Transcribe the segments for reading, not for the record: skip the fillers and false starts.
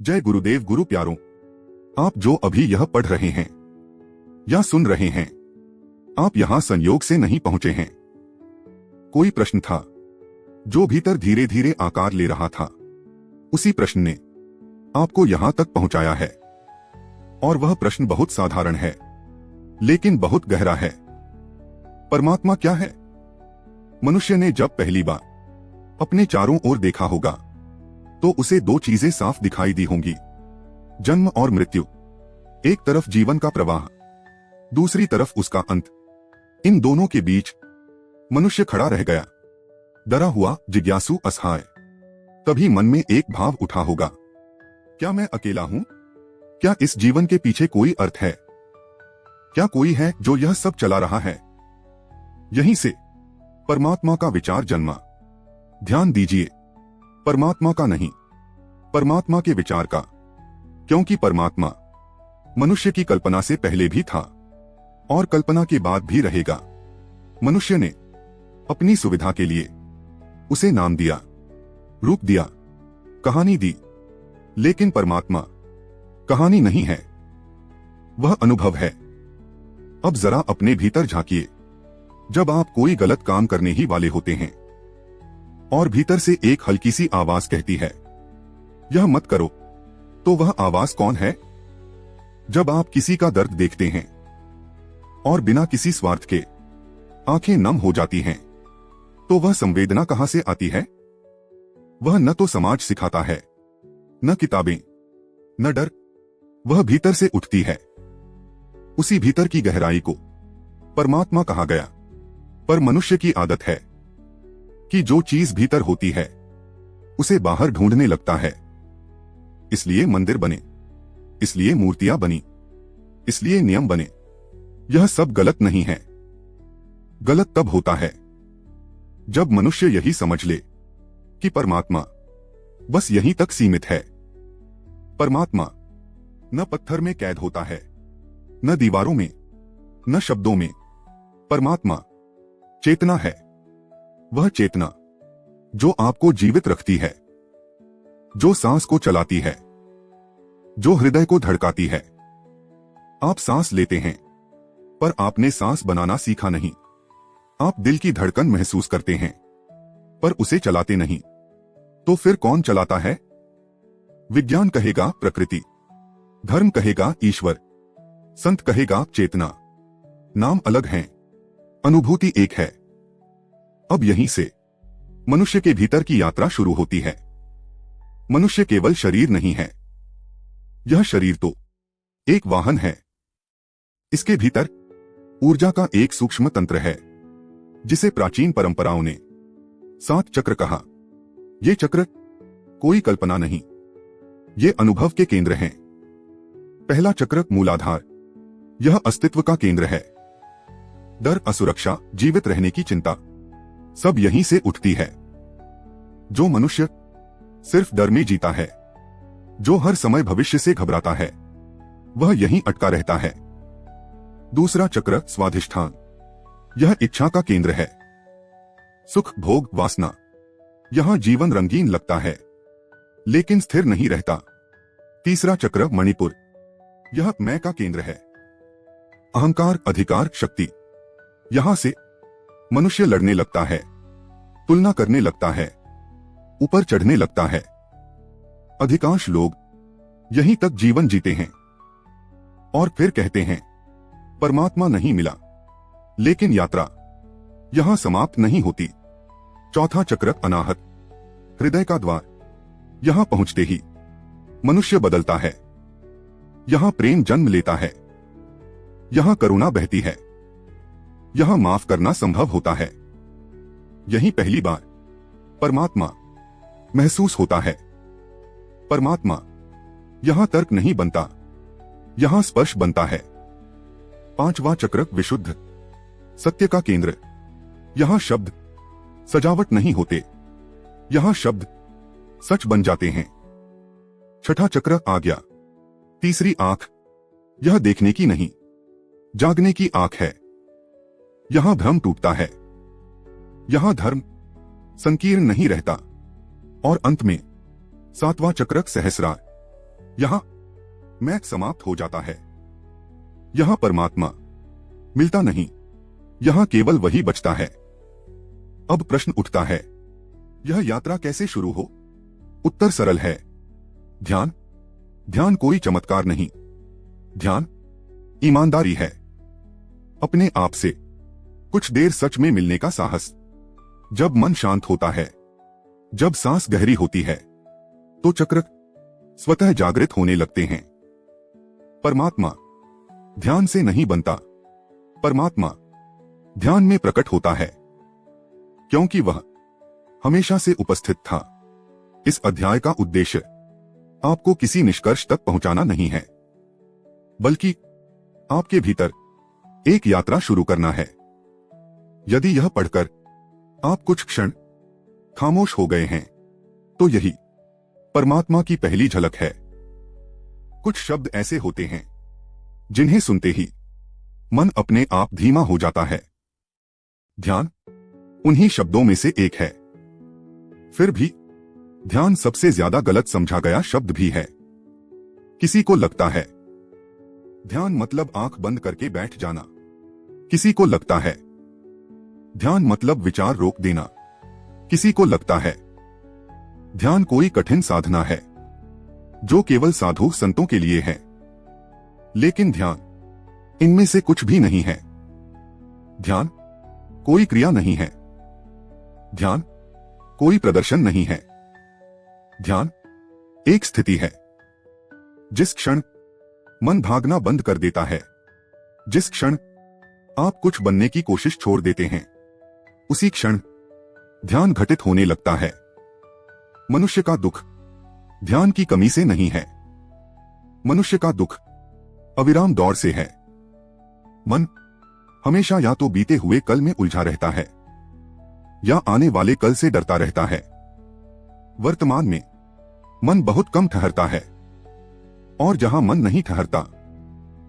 जय गुरुदेव। गुरु प्यारों, आप जो अभी यह पढ़ रहे हैं या सुन रहे हैं, आप यहां संयोग से नहीं पहुंचे हैं। कोई प्रश्न था जो भीतर धीरे धीरे आकार ले रहा था। उसी प्रश्न ने आपको यहां तक पहुंचाया है। और वह प्रश्न बहुत साधारण है, लेकिन बहुत गहरा है। परमात्मा क्या है? मनुष्य ने जब पहली बार अपने चारों ओर देखा होगा तो उसे दो चीजें साफ दिखाई दी होंगी, जन्म और मृत्यु। एक तरफ जीवन का प्रवाह, दूसरी तरफ उसका अंत। इन दोनों के बीच मनुष्य खड़ा रह गया, डरा हुआ, जिज्ञासु, असहाय। तभी मन में एक भाव उठा होगा, क्या मैं अकेला हूं? क्या इस जीवन के पीछे कोई अर्थ है? क्या कोई है जो यह सब चला रहा है? यहीं से परमात्मा का विचार जन्मा। ध्यान दीजिए, परमात्मा का नहीं, परमात्मा के विचार का। क्योंकि परमात्मा मनुष्य की कल्पना से पहले भी था और कल्पना के बाद भी रहेगा। मनुष्य ने अपनी सुविधा के लिए उसे नाम दिया, रूप दिया, कहानी दी। लेकिन परमात्मा कहानी नहीं है, वह अनुभव है। अब जरा अपने भीतर झांकिए। जब आप कोई गलत काम करने ही वाले होते हैं और भीतर से एक हल्की सी आवाज कहती है, यह मत करो, तो वह आवाज कौन है? जब आप किसी का दर्द देखते हैं और बिना किसी स्वार्थ के आंखें नम हो जाती हैं, तो वह संवेदना कहां से आती है? वह न तो समाज सिखाता है, न किताबें, न डर। वह भीतर से उठती है। उसी भीतर की गहराई को परमात्मा कहा गया। पर मनुष्य की आदत है कि जो चीज भीतर होती है उसे बाहर ढूंढने लगता है। इसलिए मंदिर बने, इसलिए मूर्तियां बनी, इसलिए नियम बने। यह सब गलत नहीं है। गलत तब होता है जब मनुष्य यही समझ ले कि परमात्मा बस यहीं तक सीमित है। परमात्मा न पत्थर में कैद होता है, न दीवारों में, न शब्दों में। परमात्मा चेतना है। वह चेतना जो आपको जीवित रखती है, जो सांस को चलाती है, जो हृदय को धड़काती है। आप सांस लेते हैं, पर आपने सांस बनाना सीखा नहीं। आप दिल की धड़कन महसूस करते हैं, पर उसे चलाते नहीं। तो फिर कौन चलाता है? विज्ञान कहेगा प्रकृति, धर्म कहेगा ईश्वर, संत कहेगा चेतना। नाम अलग हैं, अनुभूति एक है। अब यहीं से मनुष्य के भीतर की यात्रा शुरू होती है। मनुष्य केवल शरीर नहीं है। यह शरीर तो एक वाहन है। इसके भीतर ऊर्जा का एक सूक्ष्म तंत्र है, जिसे प्राचीन परंपराओं ने 7 चक्र कहा। ये चक्र कोई कल्पना नहीं, ये अनुभव के केंद्र हैं। पहला चक्र मूलाधार, यह अस्तित्व का केंद्र है। डर, असुरक्षा, जीवित रहने की चिंता, सब यहीं से उठती है। जो मनुष्य सिर्फ डर में जीता है, जो हर समय भविष्य से घबराता है, वह यहीं अटका रहता है। दूसरा चक्र स्वाधिष्ठान, यह इच्छा का केंद्र है। सुख, भोग, वासना, यहां जीवन रंगीन लगता है, लेकिन स्थिर नहीं रहता। तीसरा चक्र मणिपुर, यह मैं का केंद्र है। अहंकार, अधिकार, शक्ति, यहां से मनुष्य लड़ने लगता है, तुलना करने लगता है, ऊपर चढ़ने लगता है। अधिकांश लोग यहीं तक जीवन जीते हैं और फिर कहते हैं परमात्मा नहीं मिला। लेकिन यात्रा यहां समाप्त नहीं होती। चौथा चक्र अनाहत, हृदय का द्वार, यहां पहुंचते ही मनुष्य बदलता है। यहां प्रेम जन्म लेता है, यहां करुणा बहती है, यहां माफ करना संभव होता है। यही पहली बार परमात्मा महसूस होता है। परमात्मा यहां तर्क नहीं बनता, यहां स्पर्श बनता है। पांचवा चक्र विशुद्ध, सत्य का केंद्र, यहां शब्द सजावट नहीं होते, यहां शब्द सच बन जाते हैं। छठा चक्र आज्ञा, तीसरी आंख, यह देखने की नहीं, जागने की आंख है। यहां भ्रम टूटता है, यहां धर्म संकीर्ण नहीं रहता। और अंत में 7वां चक्र सहस्रार, यहाँ मैं समाप्त हो जाता है। यहाँ परमात्मा मिलता नहीं, यहाँ केवल वही बचता है। अब प्रश्न उठता है, यह यात्रा कैसे शुरू हो? उत्तर सरल है, ध्यान। ध्यान कोई चमत्कार नहीं, ध्यान ईमानदारी है। अपने आप से कुछ देर सच में मिलने का साहस। जब मन शांत होता है, जब सांस गहरी होती है, तो चक्र स्वतः जागृत होने लगते हैं। परमात्मा ध्यान से नहीं बनता, परमात्मा ध्यान में प्रकट होता है, क्योंकि वह हमेशा से उपस्थित था। इस अध्याय का उद्देश्य आपको किसी निष्कर्ष तक पहुंचाना नहीं है, बल्कि आपके भीतर एक यात्रा शुरू करना है। यदि यह पढ़कर आप कुछ क्षण खामोश हो गए हैं, तो यही परमात्मा की पहली झलक है। कुछ शब्द ऐसे होते हैं जिन्हें सुनते ही मन अपने आप धीमा हो जाता है। ध्यान उन्हीं शब्दों में से एक है। फिर भी ध्यान सबसे ज्यादा गलत समझा गया शब्द भी है। किसी को लगता है ध्यान मतलब आंख बंद करके बैठ जाना। किसी को लगता है ध्यान मतलब विचार रोक देना। किसी को लगता है ध्यान कोई कठिन साधना है जो केवल साधु संतों के लिए है। लेकिन ध्यान इनमें से कुछ भी नहीं है। ध्यान कोई क्रिया नहीं है, ध्यान कोई प्रदर्शन नहीं है। ध्यान एक स्थिति है। जिस क्षण मन भागना बंद कर देता है, जिस क्षण आप कुछ बनने की कोशिश छोड़ देते हैं, उसी क्षण ध्यान घटित होने लगता है। मनुष्य का दुख ध्यान की कमी से नहीं है, मनुष्य का दुख अविराम दौड़ से है। मन हमेशा या तो बीते हुए कल में उलझा रहता है या आने वाले कल से डरता रहता है। वर्तमान में मन बहुत कम ठहरता है, और जहां मन नहीं ठहरता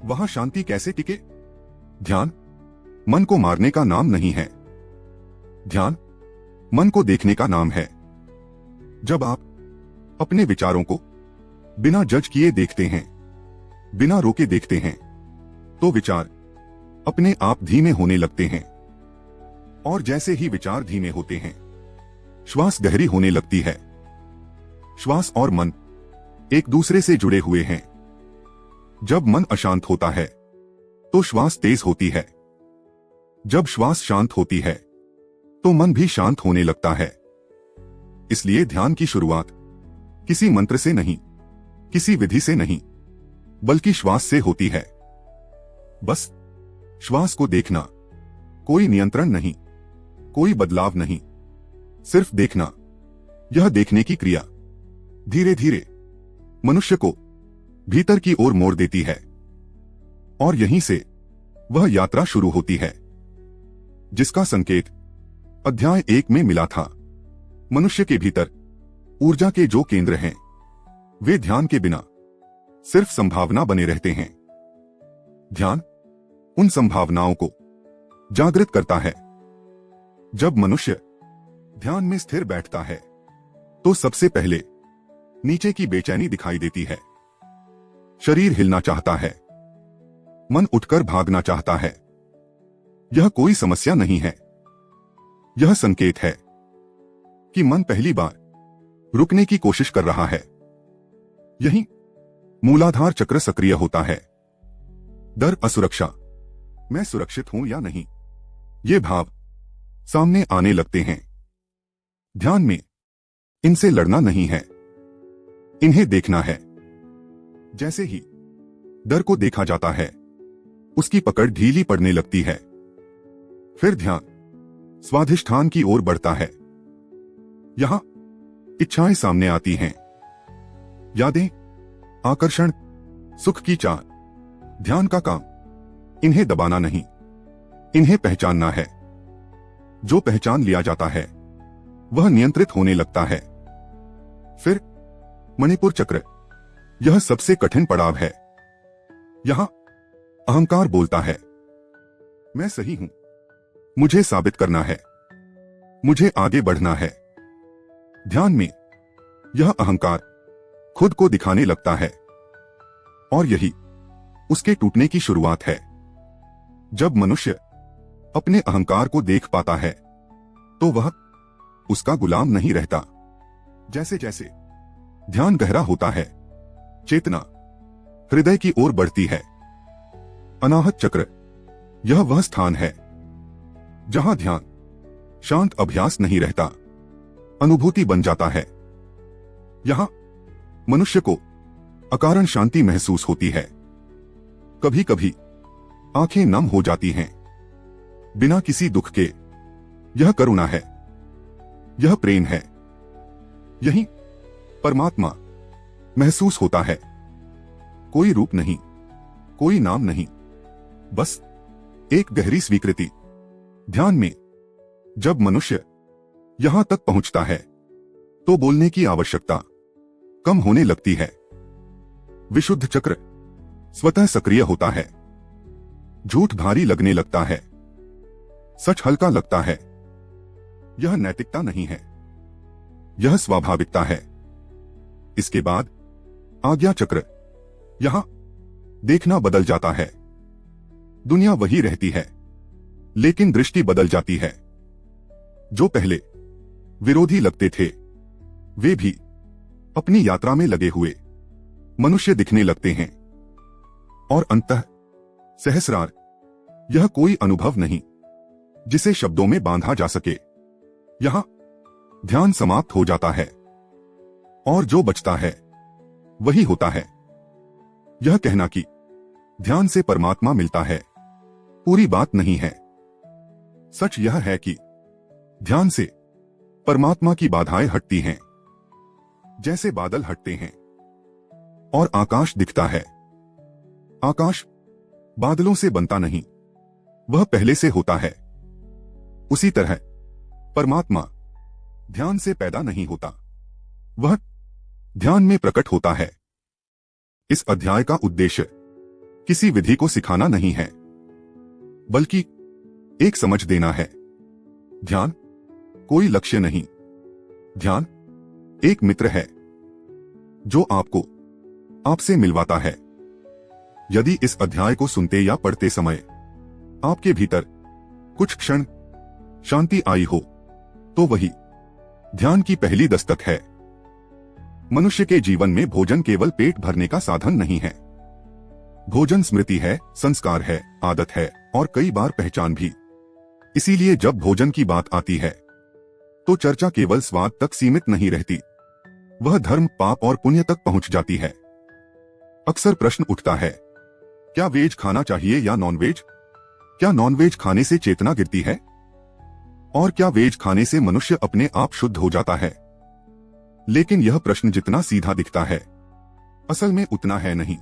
वहां शांति कैसे टिके? ध्यान मन को मारने का नाम नहीं है, ध्यान मन को देखने का नाम है। जब आप अपने विचारों को बिना जज किए देखते हैं, बिना रोके देखते हैं, तो विचार अपने आप धीमे होने लगते हैं। और जैसे ही विचार धीमे होते हैं, श्वास गहरी होने लगती है। श्वास और मन एक दूसरे से जुड़े हुए हैं। जब मन अशांत होता है तो श्वास तेज होती है। जब श्वास शांत होती है तो मन भी शांत होने लगता है। इसलिए ध्यान की शुरुआत किसी मंत्र से नहीं, किसी विधि से नहीं, बल्कि श्वास से होती है। बस श्वास को देखना, कोई नियंत्रण नहीं, कोई बदलाव नहीं, सिर्फ देखना। यह देखने की क्रिया धीरे धीरे मनुष्य को भीतर की ओर मोड़ देती है, और यहीं से वह यात्रा शुरू होती है जिसका संकेत अध्याय 1 में मिला था। मनुष्य के भीतर ऊर्जा के जो केंद्र हैं, वे ध्यान के बिना सिर्फ संभावना बने रहते हैं। ध्यान उन संभावनाओं को जागृत करता है। जब मनुष्य ध्यान में स्थिर बैठता है तो सबसे पहले नीचे की बेचैनी दिखाई देती है। शरीर हिलना चाहता है, मन उठकर भागना चाहता है। यह कोई समस्या नहीं है, यह संकेत है कि मन पहली बार रुकने की कोशिश कर रहा है। यही मूलाधार चक्र सक्रिय होता है। डर, असुरक्षा, मैं सुरक्षित हूं या नहीं, ये भाव सामने आने लगते हैं। ध्यान में इनसे लड़ना नहीं है, इन्हें देखना है। जैसे ही डर को देखा जाता है, उसकी पकड़ ढीली पड़ने लगती है। फिर ध्यान स्वाधिष्ठान की ओर बढ़ता है। यहां इच्छाएं सामने आती हैं, यादें, आकर्षण, सुख की चाह। ध्यान का काम इन्हें दबाना नहीं, इन्हें पहचानना है। जो पहचान लिया जाता है वह नियंत्रित होने लगता है। फिर मणिपुर चक्र, यह सबसे कठिन पड़ाव है। यहां अहंकार बोलता है, मैं सही हूं, मुझे साबित करना है, मुझे आगे बढ़ना है। ध्यान में यह अहंकार खुद को दिखाने लगता है, और यही उसके टूटने की शुरुआत है। जब मनुष्य अपने अहंकार को देख पाता है तो वह उसका गुलाम नहीं रहता। जैसे जैसे ध्यान गहरा होता है, चेतना हृदय की ओर बढ़ती है। अनाहत चक्र यह वह स्थान है जहां ध्यान शांत अभ्यास नहीं रहता, अनुभूति बन जाता है। यहां मनुष्य को अकारण शांति महसूस होती है। कभी कभी आंखें नम हो जाती हैं, बिना किसी दुख के। यह करुणा है, यह प्रेम है। यही परमात्मा महसूस होता है। कोई रूप नहीं, कोई नाम नहीं, बस एक गहरी स्वीकृति। ध्यान में जब मनुष्य यहां तक पहुंचता है तो बोलने की आवश्यकता कम होने लगती है। विशुद्ध चक्र स्वतः सक्रिय होता है। झूठ भारी लगने लगता है, सच हल्का लगता है। यह नैतिकता नहीं है, यह स्वाभाविकता है। इसके बाद आज्ञा चक्र। यहां देखना बदल जाता है। दुनिया वही रहती है, लेकिन दृष्टि बदल जाती है। जो पहले विरोधी लगते थे वे भी अपनी यात्रा में लगे हुए मनुष्य दिखने लगते हैं। और अंततः सहस्रार यह कोई अनुभव नहीं जिसे शब्दों में बांधा जा सके। यहां ध्यान समाप्त हो जाता है और जो बचता है वही होता है। यह कहना कि ध्यान से परमात्मा मिलता है पूरी बात नहीं है। सच यह है कि ध्यान से परमात्मा की बाधाएं हटती हैं, जैसे बादल हटते हैं और आकाश दिखता है। आकाश बादलों से बनता नहीं, वह पहले से होता है। उसी तरह परमात्मा ध्यान से पैदा नहीं होता, वह ध्यान में प्रकट होता है। इस अध्याय का उद्देश्य किसी विधि को सिखाना नहीं है, बल्कि एक समझ देना है। ध्यान कोई लक्ष्य नहीं, ध्यान एक मित्र है जो आपको आपसे मिलवाता है। यदि इस अध्याय को सुनते या पढ़ते समय आपके भीतर कुछ क्षण शांति आई हो तो वही ध्यान की पहली दस्तक है। मनुष्य के जीवन में भोजन केवल पेट भरने का साधन नहीं है। भोजन स्मृति है, संस्कार है, आदत है और कई बार पहचान भी। इसीलिए जब भोजन की बात आती है तो चर्चा केवल स्वाद तक सीमित नहीं रहती, वह धर्म, पाप और पुण्य तक पहुंच जाती है। अक्सर प्रश्न उठता है, क्या वेज खाना चाहिए या नॉनवेज? क्या नॉनवेज खाने से चेतना गिरती है? और क्या वेज खाने से मनुष्य अपने आप शुद्ध हो जाता है? लेकिन यह प्रश्न जितना सीधा दिखता है, असल में उतना है नहीं।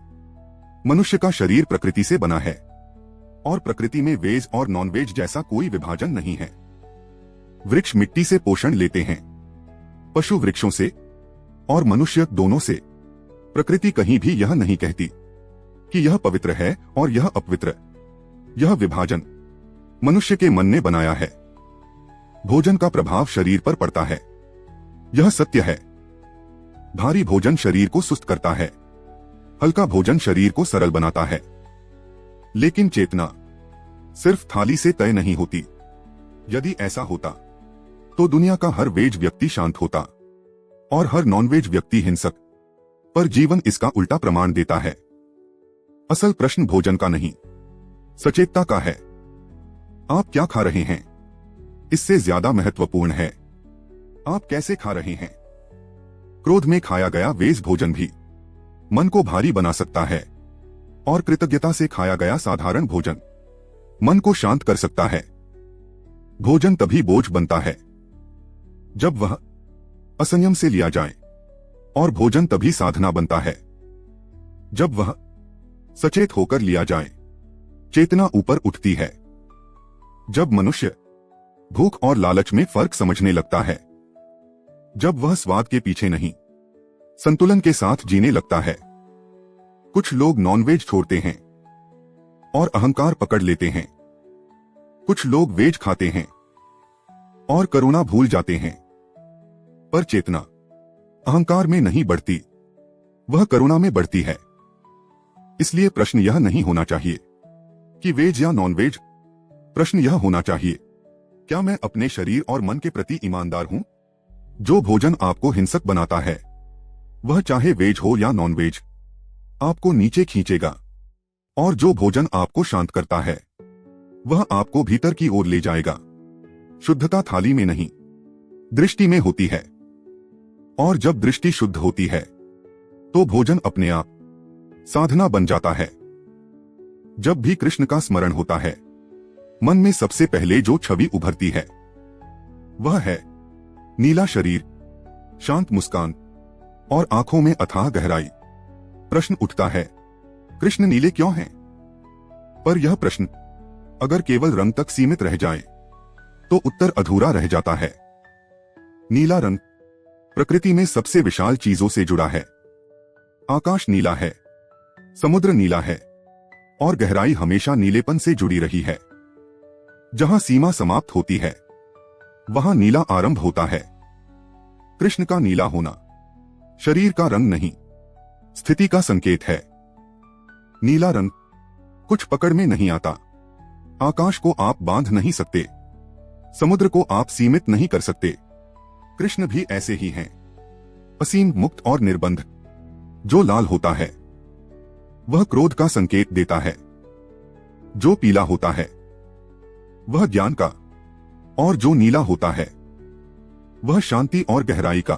मनुष्य का शरीर प्रकृति से बना है और प्रकृति में वेज और नॉनवेज जैसा कोई विभाजन नहीं है। वृक्ष मिट्टी से पोषण लेते हैं, पशु वृक्षों से और मनुष्य दोनों से। प्रकृति कहीं भी यह नहीं कहती कि यह पवित्र है और यह अपवित्र। यह विभाजन मनुष्य के मन ने बनाया है। भोजन का प्रभाव शरीर पर पड़ता है, यह सत्य है। भारी भोजन शरीर को सुस्त करता है, हल्का भोजन शरीर को सरल बनाता है। लेकिन चेतना सिर्फ थाली से तय नहीं होती। यदि ऐसा होता तो दुनिया का हर वेज व्यक्ति शांत होता और हर नॉनवेज व्यक्ति हिंसक। पर जीवन इसका उल्टा प्रमाण देता है। असल प्रश्न भोजन का नहीं, सचेतता का है। आप क्या खा रहे हैं, इससे ज्यादा महत्वपूर्ण है आप कैसे खा रहे हैं। क्रोध में खाया गया वेज भोजन भी मन को भारी बना सकता है और कृतज्ञता से खाया गया साधारण भोजन मन को शांत कर सकता है। भोजन तभी बोझ बनता है जब वह असंयम से लिया जाए, और भोजन तभी साधना बनता है जब वह सचेत होकर लिया जाए। चेतना ऊपर उठती है जब मनुष्य भूख और लालच में फर्क समझने लगता है, जब वह स्वाद के पीछे नहीं संतुलन के साथ जीने लगता है। कुछ लोग नॉनवेज छोड़ते हैं और अहंकार पकड़ लेते हैं, कुछ लोग वेज खाते हैं और करुणा भूल जाते हैं। पर चेतना अहंकार में नहीं बढ़ती, वह करुणा में बढ़ती है। इसलिए प्रश्न यह नहीं होना चाहिए कि वेज या नॉन वेज। प्रश्न यह होना चाहिए, क्या मैं अपने शरीर और मन के प्रति ईमानदार हूं? जो भोजन आपको हिंसक बनाता है, वह चाहे वेज हो या नॉन वेज, आपको नीचे खींचेगा, और जो भोजन आपको शांत करता है, वह आपको भीतर की ओर ले जाएगा। शुद्धता थाली में नहीं, दृष्टि में होती है, और जब दृष्टि शुद्ध होती है तो भोजन अपने आप साधना बन जाता है। जब भी कृष्ण का स्मरण होता है, मन में सबसे पहले जो छवि उभरती है वह है नीला शरीर, शांत मुस्कान और आंखों में अथाह गहराई। प्रश्न उठता है, कृष्ण नीले क्यों हैं? पर यह प्रश्न अगर केवल रंग तक सीमित रह जाए तो उत्तर अधूरा रह जाता है। नीला रंग प्रकृति में सबसे विशाल चीजों से जुड़ा है। आकाश नीला है, समुद्र नीला है, और गहराई हमेशा नीलेपन से जुड़ी रही है। जहां सीमा समाप्त होती है, वहां नीला आरंभ होता है। कृष्ण का नीला होना शरीर का रंग नहीं, स्थिति का संकेत है। नीला रंग कुछ पकड़ में नहीं आता। आकाश को आप बांध नहीं सकते, समुद्र को आप सीमित नहीं कर सकते। कृष्ण भी ऐसे ही हैं, असीम, मुक्त और निर्बंध। जो लाल होता है वह क्रोध का संकेत देता है, जो पीला होता है वह ज्ञान का, और जो नीला होता है वह शांति और गहराई का।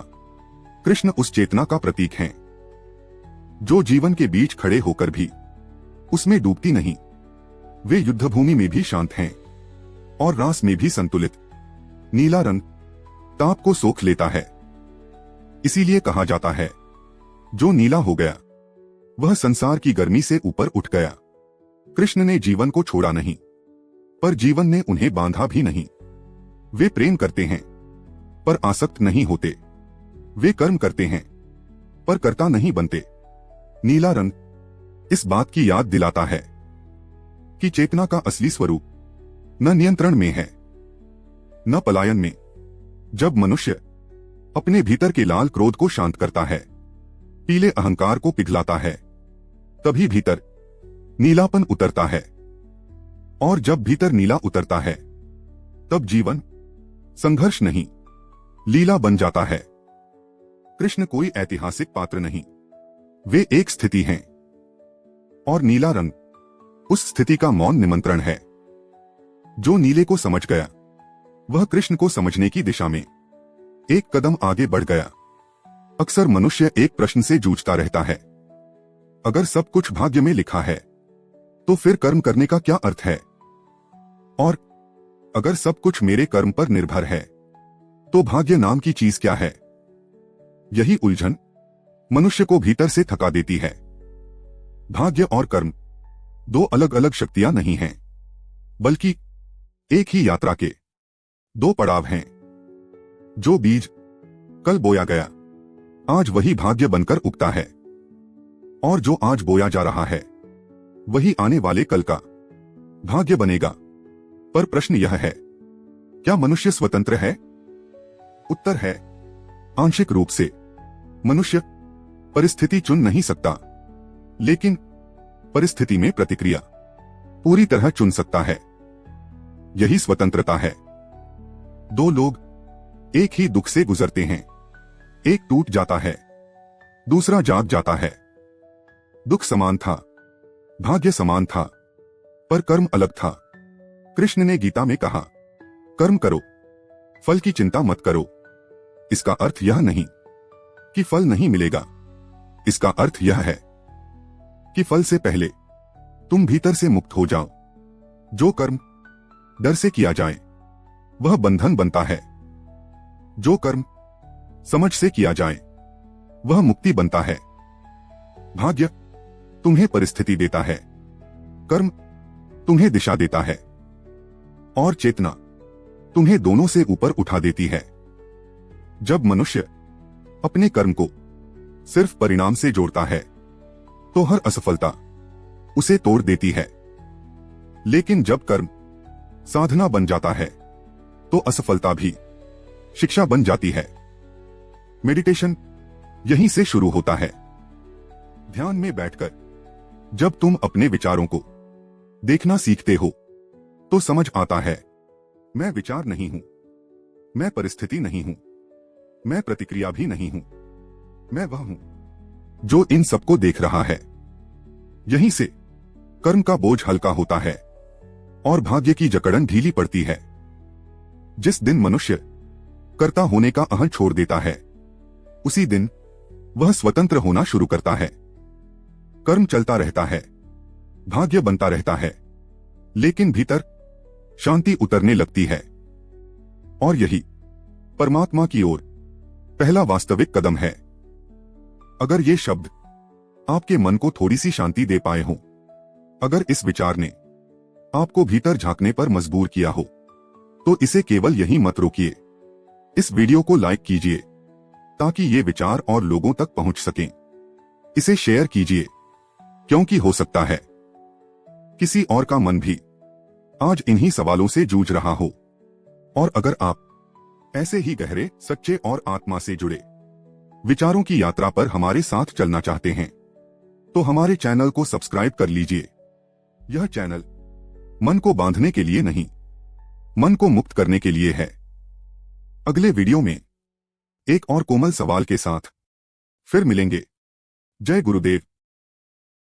कृष्ण उस चेतना का प्रतीक हैं जो जीवन के बीच खड़े होकर भी उसमें डूबती नहीं। वे युद्धभूमि में भी शांत हैं और रास में भी संतुलित। नीला रंग ताप को सोख लेता है, इसीलिए कहा जाता है, जो नीला हो गया वह संसार की गर्मी से ऊपर उठ गया। कृष्ण ने जीवन को छोड़ा नहीं, पर जीवन ने उन्हें बांधा भी नहीं। वे प्रेम करते हैं पर आसक्त नहीं होते। वे कर्म करते हैं पर कर्ता नहीं बनते। नीला रंग इस बात की याद दिलाता है कि चेतना का असली स्वरूप न नियंत्रण में है, न पलायन में। जब मनुष्य अपने भीतर के लाल क्रोध को शांत करता है, पीले अहंकार को पिघलाता है, तभी भीतर नीलापन उतरता है। और जब भीतर नीला उतरता है, तब जीवन संघर्ष नहीं, लीला बन जाता है। कृष्ण कोई ऐतिहासिक पात्र नहीं, वे एक स्थिति हैं, और नीला रंग उस स्थिति का मौन निमंत्रण है। जो नीले को समझ गया, वह कृष्ण को समझने की दिशा में एक कदम आगे बढ़ गया। अक्सर मनुष्य एक प्रश्न से जूझता रहता है, अगर सब कुछ भाग्य में लिखा है तो फिर कर्म करने का क्या अर्थ है? और अगर सब कुछ मेरे कर्म पर निर्भर है तो भाग्य नाम की चीज क्या है? यही उलझन मनुष्य को भीतर से थका देती है। भाग्य और कर्म दो अलग अलग शक्तियां नहीं हैं, बल्कि एक ही यात्रा के दो पड़ाव हैं। जो बीज कल बोया गया, आज वही भाग्य बनकर उगता है, और जो आज बोया जा रहा है वही आने वाले कल का भाग्य बनेगा। पर प्रश्न यह है, क्या मनुष्य स्वतंत्र है? उत्तर है, आंशिक रूप से। मनुष्य परिस्थिति चुन नहीं सकता, लेकिन परिस्थिति में प्रतिक्रिया पूरी तरह चुन सकता है। यही स्वतंत्रता है। दो लोग एक ही दुख से गुजरते हैं, एक टूट जाता है, दूसरा जाग जाता है। दुख समान था, भाग्य समान था, पर कर्म अलग था। कृष्ण ने गीता में कहा, कर्म करो, फल की चिंता मत करो। इसका अर्थ यह नहीं कि फल नहीं मिलेगा, इसका अर्थ यह है कि फल से पहले तुम भीतर से मुक्त हो जाओ। जो कर्म डर से किया जाए वह बंधन बनता है, जो कर्म समझ से किया जाए वह मुक्ति बनता है। भाग्य तुम्हें परिस्थिति देता है, कर्म तुम्हें दिशा देता है, और चेतना तुम्हें दोनों से ऊपर उठा देती है। जब मनुष्य अपने कर्म को सिर्फ परिणाम से जोड़ता है तो हर असफलता उसे तोड़ देती है, लेकिन जब कर्म साधना बन जाता है तो असफलता भी शिक्षा बन जाती है। मेडिटेशन यहीं से शुरू होता है। ध्यान में बैठकर जब तुम अपने विचारों को देखना सीखते हो तो समझ आता है, मैं विचार नहीं हूं, मैं परिस्थिति नहीं हूं, मैं प्रतिक्रिया भी नहीं हूं, मैं वह हूं जो इन सबको देख रहा है। यहीं से कर्म का बोझ हल्का होता है और भाग्य की जकड़न ढीली पड़ती है। जिस दिन मनुष्य कर्ता होने का अहं छोड़ देता है, उसी दिन वह स्वतंत्र होना शुरू करता है। कर्म चलता रहता है, भाग्य बनता रहता है, लेकिन भीतर शांति उतरने लगती है। और यही परमात्मा की ओर पहला वास्तविक कदम है। अगर ये शब्द आपके मन को थोड़ी सी शांति दे पाए हों, अगर इस विचार ने आपको भीतर झांकने पर मजबूर किया हो, तो इसे केवल यहीं मत रोकिए। इस वीडियो को लाइक कीजिए ताकि ये विचार और लोगों तक पहुंच सकें। इसे शेयर कीजिए, क्योंकि हो सकता है किसी और का मन भी आज इन्हीं सवालों से जूझ रहा हो। और अगर आप ऐसे ही गहरे, सच्चे और आत्मा से जुड़े विचारों की यात्रा पर हमारे साथ चलना चाहते हैं, तो हमारे चैनल को सब्सक्राइब कर लीजिए। यह चैनल मन को बांधने के लिए नहीं, मन को मुक्त करने के लिए है। अगले वीडियो में एक और कोमल सवाल के साथ फिर मिलेंगे। जय गुरुदेव।